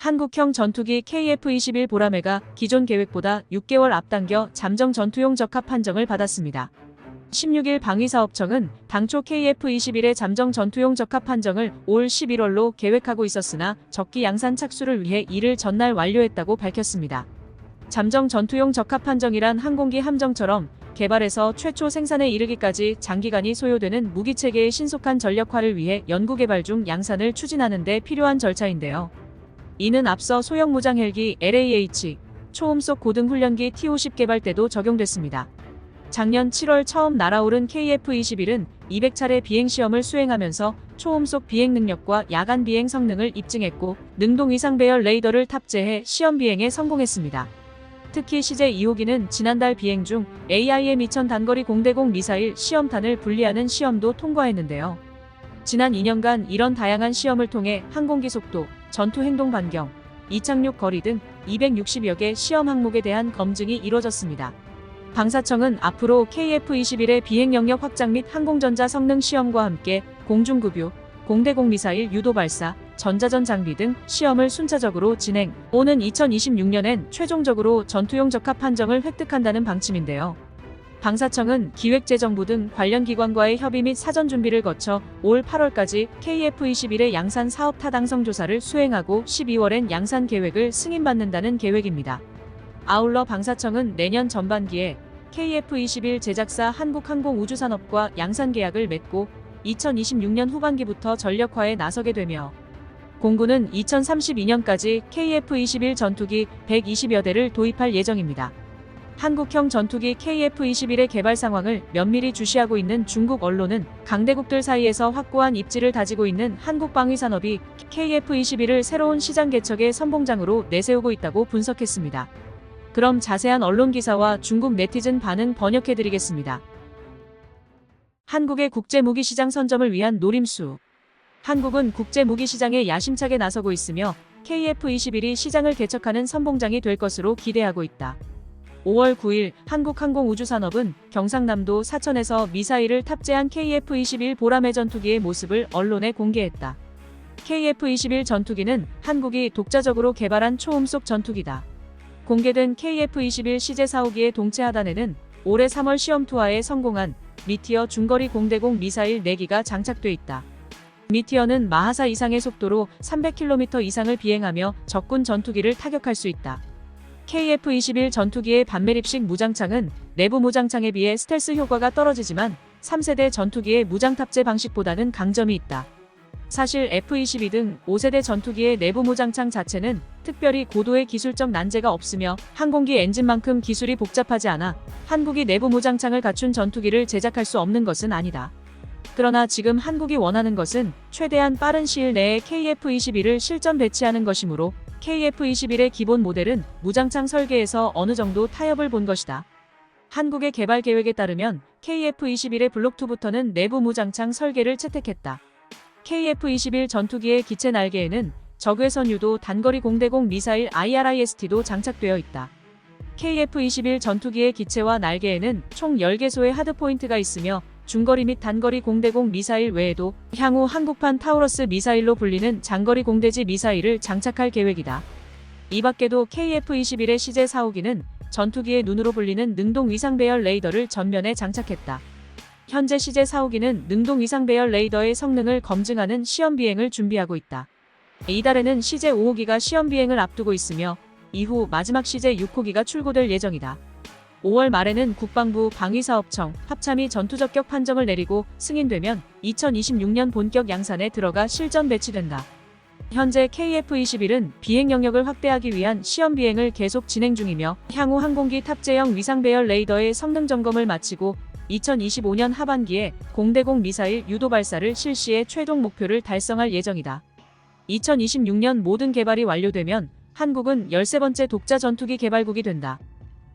한국형 전투기 KF-21 보라매가 기존 계획보다 6개월 앞당겨 잠정 전투용 적합 판정을 받았습니다. 16일 방위사업청은 당초 KF-21의 잠정 전투용 적합 판정을 올 11월로 계획하고 있었으나 적기 양산 착수를 위해 이를 전날 완료했다고 밝혔습니다. 잠정 전투용 적합 판정이란 항공기 함정처럼 개발에서 최초 생산에 이르기까지 장기간이 소요되는 무기체계의 신속한 전력화를 위해 연구개발 중 양산을 추진하는 데 필요한 절차인데요. 이는 앞서 소형 무장 헬기 LAH, 초음속 고등 훈련기 T-50 개발 때도 적용됐습니다. 작년 7월 처음 날아오른 KF-21은 200차례 비행시험을 수행하면서 초음속 비행 능력과 야간 비행 성능을 입증했고 능동 위상 배열 레이더를 탑재해 시험 비행에 성공했습니다. 특히 CJ 2호기는 지난달 비행 중 AIM-2000 단거리 공대공 미사일 시험탄을 분리하는 시험도 통과했는데요. 지난 2년간 이런 다양한 시험을 통해 항공기 속도, 전투 행동 반경, 이착륙 거리 등 260여 개 시험 항목에 대한 검증이 이뤄졌습니다. 방사청은 앞으로 KF-21의 비행 영역 확장 및 항공전자 성능 시험과 함께 공중급유, 공대공 미사일 유도 발사, 전자전 장비 등 시험을 순차적으로 진행, 오는 2026년엔 최종적으로 전투용 적합 판정을 획득한다는 방침인데요. 방사청은 기획재정부 등 관련 기관과의 협의 및 사전 준비를 거쳐 올 8월까지 KF-21의 양산 사업 타당성 조사를 수행하고 12월엔 양산 계획을 승인받는다는 계획입니다. 아울러 방사청은 내년 전반기에 KF-21 제작사 한국항공우주산업과 양산 계약을 맺고 2026년 후반기부터 전력화에 나서게 되며 공군은 2032년까지 KF-21 전투기 120여 대를 도입할 예정입니다. 한국형 전투기 KF-21의 개발 상황을 면밀히 주시하고 있는 중국 언론은 강대국들 사이에서 확고한 입지를 다지고 있는 한국방위산업이 KF-21을 새로운 시장 개척의 선봉장으로 내세우고 있다고 분석했습니다. 그럼 자세한 언론 기사와 중국 네티즌 반응 번역해드리겠습니다. 한국의 국제무기시장 선점을 위한 노림수. 한국은 국제무기시장에 야심차게 나서고 있으며 KF-21이 시장을 개척하는 선봉장이 될 것으로 기대하고 있다. 5월 9일 한국항공우주산업은 경상남도 사천에서 미사일을 탑재한 KF-21 보라매 전투기의 모습을 언론에 공개했다. KF-21 전투기는 한국이 독자적으로 개발한 초음속 전투기다. 공개된 KF-21 시제 4호기의 동체 하단에는 올해 3월 시험 투하에 성공한 미티어 중거리 공대공 미사일 4기가 장착돼 있다. 미티어는 마하4 이상의 속도로 300km 이상을 비행하며 적군 전투기를 타격할 수 있다. KF-21 전투기의 반매립식 무장창은 내부 무장창에 비해 스텔스 효과가 떨어지지만 3세대 전투기의 무장 탑재 방식보다는 강점이 있다. 사실 F-22 등 5세대 전투기의 내부 무장창 자체는 특별히 고도의 기술적 난제가 없으며 항공기 엔진만큼 기술이 복잡하지 않아 한국이 내부 무장창을 갖춘 전투기를 제작할 수 없는 것은 아니다. 그러나 지금 한국이 원하는 것은 최대한 빠른 시일 내에 KF-21을 실전 배치하는 것이므로 KF-21의 기본 모델은 무장창 설계에서 어느 정도 타협을 본 것이다. 한국의 개발 계획에 따르면 KF-21의 블록2부터는 내부 무장창 설계를 채택했다. KF-21 전투기의 기체 날개에는 적외선 유도 단거리 공대공 미사일 IRIS-T도 장착되어 있다. KF-21 전투기의 기체와 날개에는 총 10개소의 하드포인트가 있으며 중거리 및 단거리 공대공 미사일 외에도 향후 한국판 타우러스 미사일로 불리는 장거리 공대지 미사일을 장착할 계획이다. 이 밖에도 KF-21의 시제 4호기는 전투기의 눈으로 불리는 능동 위상 배열 레이더를 전면에 장착했다. 현재 시제 4호기는 능동 위상 배열 레이더의 성능을 검증하는 시험 비행을 준비하고 있다. 이달에는 시제 5호기가 시험 비행을 앞두고 있으며 이후 마지막 시제 6호기가 출고될 예정이다. 5월 말에는 국방부 방위사업청 합참이 전투적격 판정을 내리고 승인되면 2026년 본격 양산에 들어가 실전 배치된다. 현재 KF-21은 비행 영역을 확대하기 위한 시험 비행을 계속 진행 중이며 향후 항공기 탑재형 위상 배열 레이더의 성능 점검을 마치고 2025년 하반기에 공대공 미사일 유도 발사를 실시해 최종 목표를 달성할 예정이다. 2026년 모든 개발이 완료되면 한국은 13번째 독자 전투기 개발국이 된다.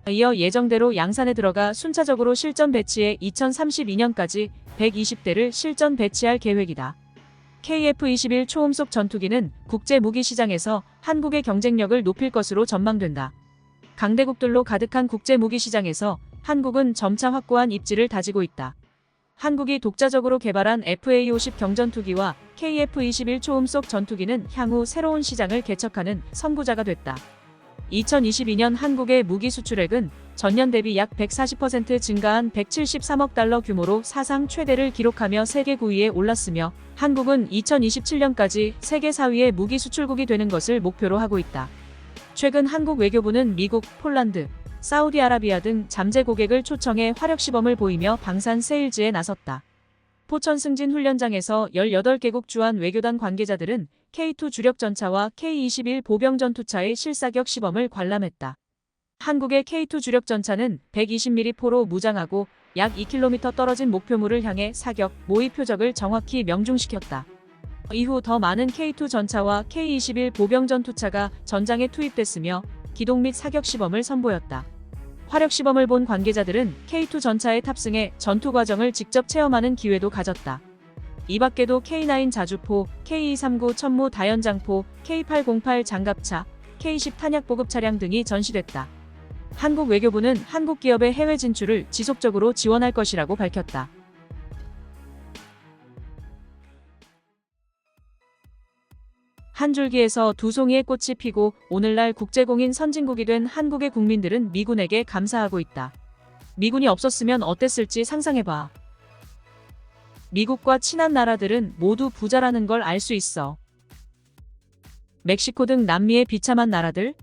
이어 예정대로 양산에 들어가 순차적으로 실전 배치해 2032년까지 120대를 실전 배치할 계획이다. KF-21 초음속 전투기는 국제무기시장에서 한국의 경쟁력을 높일 것으로 전망된다. 강대국들로 가득한 국제무기시장에서 한국은 점차 확고한 입지를 다지고 있다. 한국이 독자적으로 개발한 FA-50 경전투기와 KF-21 초음속 전투기는 향후 새로운 시장을 개척하는 선구자가 됐다. 2022년 한국의 무기 수출액은 전년 대비 약 140% 증가한 173억 달러 규모로 사상 최대를 기록하며 세계 9위에 올랐으며 한국은 2027년까지 세계 4위의 무기 수출국이 되는 것을 목표로 하고 있다. 최근 한국 외교부는 미국, 폴란드, 사우디아라비아 등 잠재 고객을 초청해 화력시범을 보이며 방산 세일즈에 나섰다. 포천 승진 훈련장에서 18개국 주한 외교단 관계자들은 K2 주력전차와 K21 보병전투차의 실사격 시범을 관람했다. 한국의 K2 주력전차는 120mm 포로 무장하고 약 2km 떨어진 목표물을 향해 사격, 모의 표적을 정확히 명중시켰다. 이후 더 많은 K2 전차와 K21 보병전투차가 전장에 투입됐으며 기동 및 사격 시범을 선보였다. 화력 시범을 본 관계자들은 K2 전차에 탑승해 전투 과정을 직접 체험하는 기회도 가졌다. 이 밖에도 K9 자주포, K239 천무 다연장포, K808 장갑차, K10 탄약보급 차량 등이 전시됐다. 한국 외교부는 한국 기업의 해외 진출을 지속적으로 지원할 것이라고 밝혔다. 한 줄기에서 두 송이의 꽃이 피고 오늘날 국제공인 선진국이 된 한국의 국민들은 미군에게 감사하고 있다. 미군이 없었으면 어땠을지 상상해봐. 미국과 친한 나라들은 모두 부자라는 걸 알 수 있어. 멕시코 등 남미의 비참한 나라들?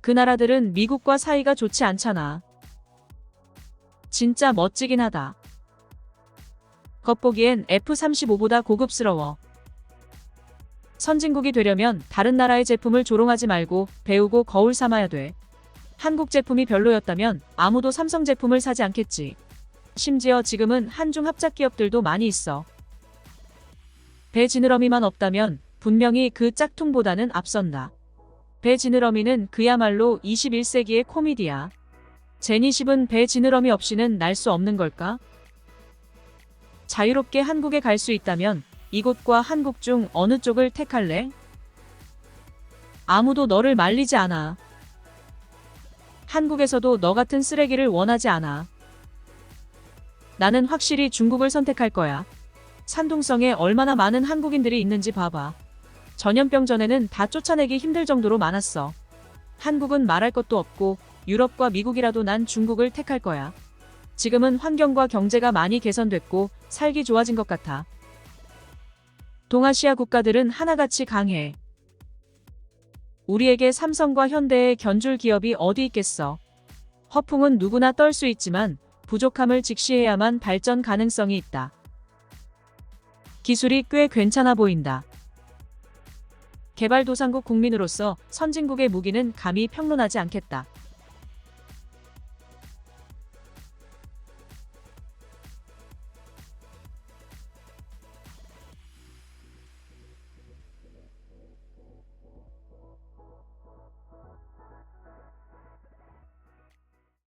그 나라들은 미국과 사이가 좋지 않잖아. 진짜 멋지긴 하다. 겉보기엔 F-35보다 고급스러워. 선진국이 되려면 다른 나라의 제품을 조롱하지 말고 배우고 거울 삼아야 돼. 한국 제품이 별로였다면 아무도 삼성 제품을 사지 않겠지. 심지어 지금은 한중 합작 기업들도 많이 있어. 배 지느러미만 없다면 분명히 그 짝퉁보다는 앞선다. 배 지느러미는 그야말로 21세기의 코미디야. 제니십은 배 지느러미 없이는 날 수 없는 걸까? 자유롭게 한국에 갈 수 있다면 이곳과 한국 중 어느 쪽을 택할래? 아무도 너를 말리지 않아. 한국에서도 너 같은 쓰레기를 원하지 않아. 나는 확실히 중국을 선택할 거야. 산둥성에 얼마나 많은 한국인들이 있는지 봐봐. 전염병 전에는 다 쫓아내기 힘들 정도로 많았어. 한국은 말할 것도 없고 유럽과 미국이라도 난 중국을 택할 거야. 지금은 환경과 경제가 많이 개선됐고 살기 좋아진 것 같아. 동아시아 국가들은 하나같이 강해. 우리에게 삼성과 현대의 견줄 기업이 어디 있겠어. 허풍은 누구나 떨 수 있지만 부족함을 직시해야만 발전 가능성이 있다. 기술이 꽤 괜찮아 보인다. 개발도상국 국민으로서 선진국의 무기는 감히 평론하지 않겠다.